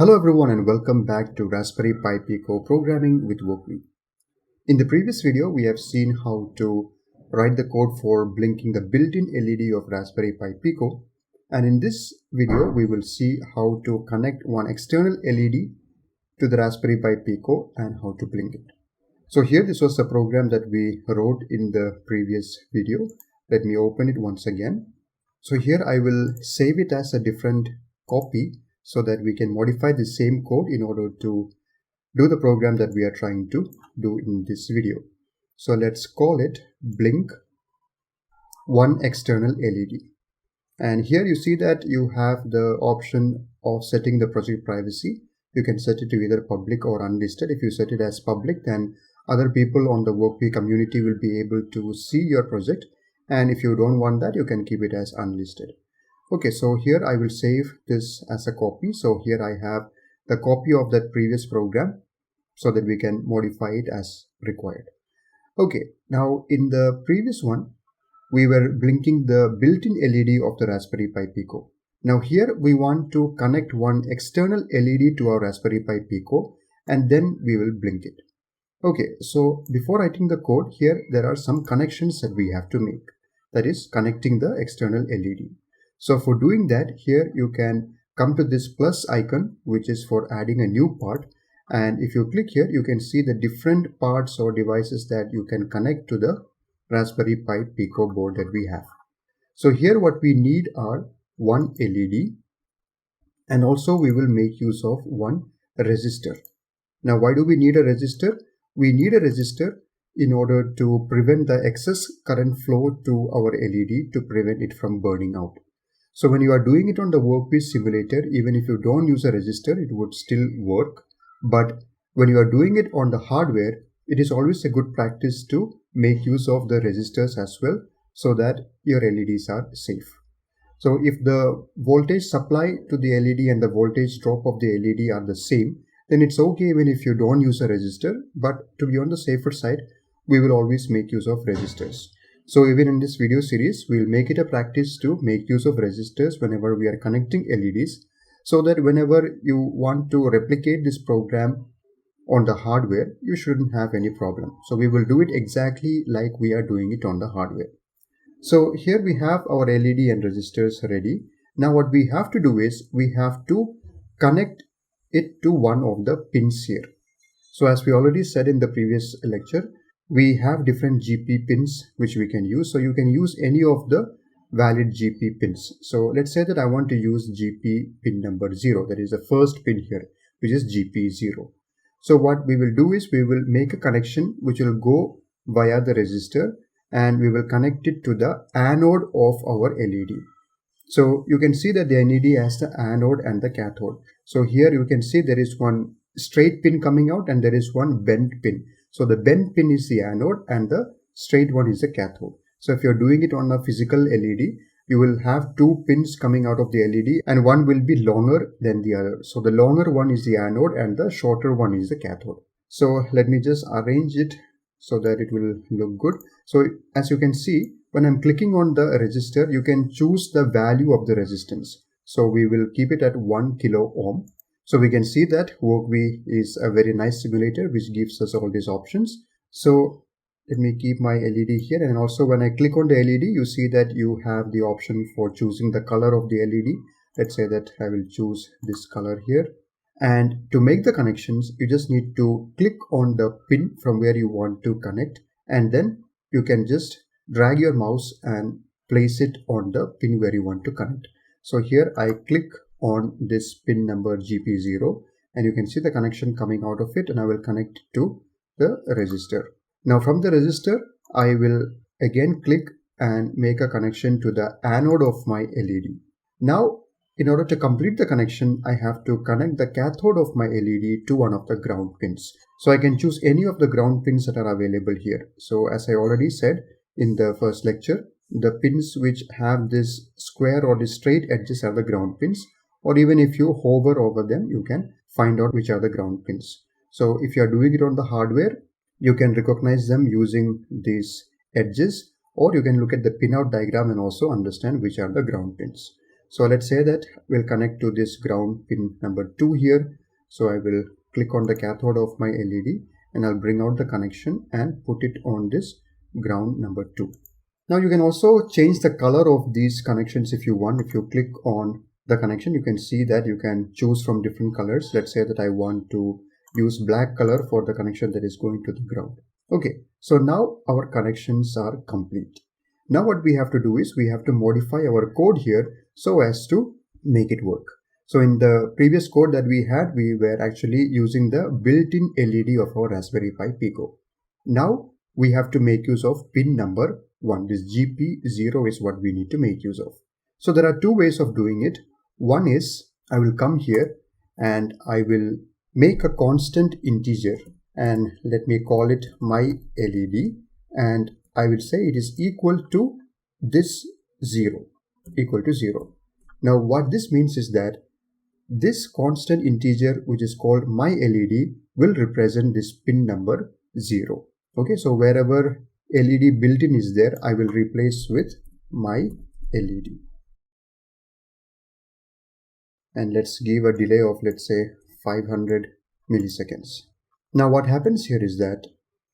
Hello everyone and welcome back to Raspberry Pi Pico programming with Wokwi. In the previous video, we have seen how to write the code for blinking the built-in LED of Raspberry Pi Pico. And in this video, we will see how to connect one external LED to the Raspberry Pi Pico and how to blink it. So here, this was a program that we wrote in the previous video. Let me open it once again. So here I will save it as a different copy so that we can modify the same code in order to do the program that we are trying to do in this video. So let's call it blink one external LED. And here you see that you have the option of setting the project privacy. You can set it to either public or unlisted. If you set it as public, then other people on the Wokwi community will be able to see your project. And if you don't want that, you can keep it as unlisted. Okay, so here I will save this as a copy. So here I have the copy of that previous program so that we can modify it as required. Okay, now in the previous one, we were blinking the built-in LED of the Raspberry Pi Pico. Now here we want to connect one external LED to our Raspberry Pi Pico and then we will blink it. Okay, so before writing the code, here there are some connections that we have to make. That is connecting the external LED. So for doing that, here you can come to this plus icon, which is for adding a new part. And if you click here, you can see the different parts or devices that you can connect to the Raspberry Pi Pico board that we have. So here what we need are one LED, and also we will make use of one resistor. Now, why do we need a resistor? We need a resistor in order to prevent the excess current flow to our LED to prevent it from burning out. So when you are doing it on the Wokwi simulator, even if you don't use a resistor, it would still work. But when you are doing it on the hardware, it is always a good practice to make use of the resistors as well so that your LEDs are safe. So if the voltage supply to the LED and the voltage drop of the LED are the same, then it's okay even if you don't use a resistor. But to be on the safer side, we will always make use of resistors. So even in this video series, we'll make it a practice to make use of resistors whenever we are connecting LEDs, so that whenever you want to replicate this program on the hardware, you shouldn't have any problem. So we will do it exactly like we are doing it on the hardware. So here we have our LED and resistors ready. Now what we have to do is we have to connect it to one of the pins here. So as we already said in the previous lecture, we have different GP pins which we can use. So you can use any of the valid GP pins. So let's say that I want to use GP pin number 0. That is the first pin here, which is GP0. So what we will do is we will make a connection which will go via the resistor and we will connect it to the anode of our LED. So you can see that the LED has the anode and the cathode. So here you can see there is one straight pin coming out and there is one bent pin. So the bent pin is the anode and the straight one is the cathode. So if you're doing it on a physical LED, you will have two pins coming out of the LED and one will be longer than the other. So the longer one is the anode and the shorter one is the cathode. So let me just arrange it so that it will look good. So as you can see, when I'm clicking on the resistor, you can choose the value of the resistance. So we will keep it at 1 kilo ohm. So we can see that Wokwi is a very nice simulator which gives us all these options. So let me keep my LED here, and also when I click on the LED, you see that you have the option for choosing the color of the LED. Let's say that I will choose this color here. And to make the connections, you just need to click on the pin from where you want to connect, and then you can just drag your mouse and place it on the pin where you want to connect. So here I click on this pin number GP0 and you can see the connection coming out of it, and I will connect to the resistor. Now from the resistor, I will again click and make a connection to the anode of my LED. Now in order to complete the connection, I have to connect the cathode of my LED to one of the ground pins. So I can choose any of the ground pins that are available here. So as I already said in the first lecture, the pins which have this square or the straight edges are the ground pins. Or even if you hover over them, you can find out which are the ground pins. So if you are doing it on the hardware, you can recognize them using these edges, or you can look at the pinout diagram and also understand which are the ground pins. So let's say that we'll connect to this ground pin number 2 here. So I will click on the cathode of my LED and I'll bring out the connection and put it on this ground number 2. Now you can also change the color of these connections if you want. If you click on the connection, you can see that you can choose from different colors. Let's say that I want to use black color for the connection that is going to the ground. Okay, so now our connections are complete. Now what we have to do is we have to modify our code here so as to make it work. So in the previous code that we had, we were actually using the built-in LED of our Raspberry Pi Pico. Now we have to make use of pin number 1. This GP0 is what we need to make use of. So there are two ways of doing it. One is I will come here and I will make a constant integer, and let me call it my LED, and I will say it is equal to this 0, equal to 0. Now what this means is that this constant integer, which is called my LED, will represent this pin number 0. Okay, so wherever LED built-in is there, I will replace with my LED. And let's give a delay of, let's say, 500 milliseconds. Now what happens here is that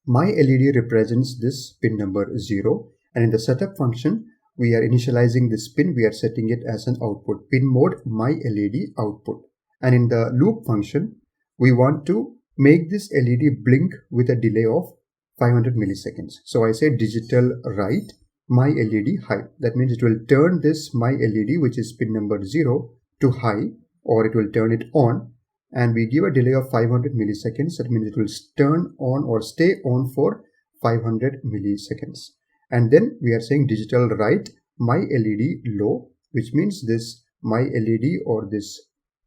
my LED represents this pin number 0, and in the setup function we are initializing this pin, we are setting it as an output, pin mode my LED output. And in the loop function we want to make this LED blink with a delay of 500 milliseconds. So I say digital write my LED high. That means it will turn this my LED, which is pin number 0, to high, or it will turn it on, and we give a delay of 500 milliseconds. That means it will turn on or stay on for 500 milliseconds. And then we are saying digital write my LED low, which means this my LED or this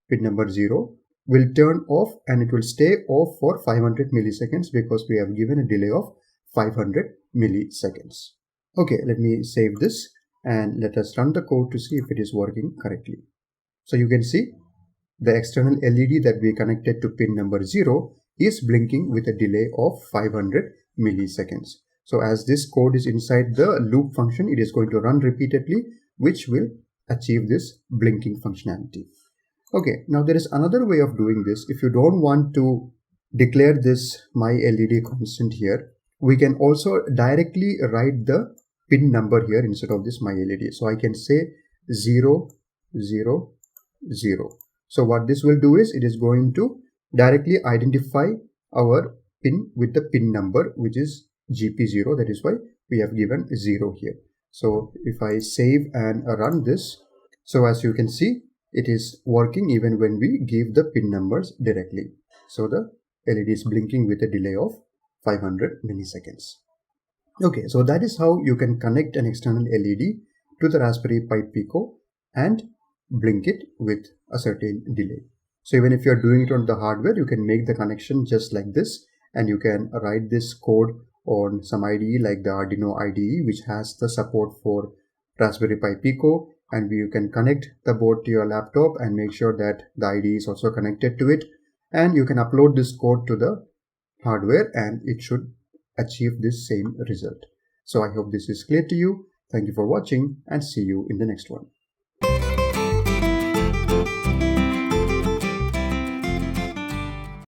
pin number 0 will turn off and it will stay off for 500 milliseconds because we have given a delay of 500 milliseconds. Okay, let me save this and let us run the code to see if it is working correctly. So you can see the external LED that we connected to pin number 0 is blinking with a delay of 500 milliseconds. So as this code is inside the loop function, it is going to run repeatedly, which will achieve this blinking functionality. Okay, now there is another way of doing this. If you don't want to declare this my LED constant here, we can also directly write the pin number here instead of this my LED. So I can say 0, 0, 0. So what this will do is it is going to directly identify our pin with the pin number, which is GP0. That is why we have given 0 here. So if I save and run this, so as you can see, it is working even when we give the pin numbers directly. So the LED is blinking with a delay of 500 milliseconds. Okay, so that is how you can connect an external LED to the Raspberry Pi Pico and blink it with a certain delay. So even if you're doing it on the hardware, you can make the connection just like this, and you can write this code on some IDE like the Arduino IDE, which has the support for Raspberry Pi Pico, and you can connect the board to your laptop and make sure that the IDE is also connected to it, and you can upload this code to the hardware and it should achieve this same result. So I hope this is clear to you. Thank you for watching and see you in the next one.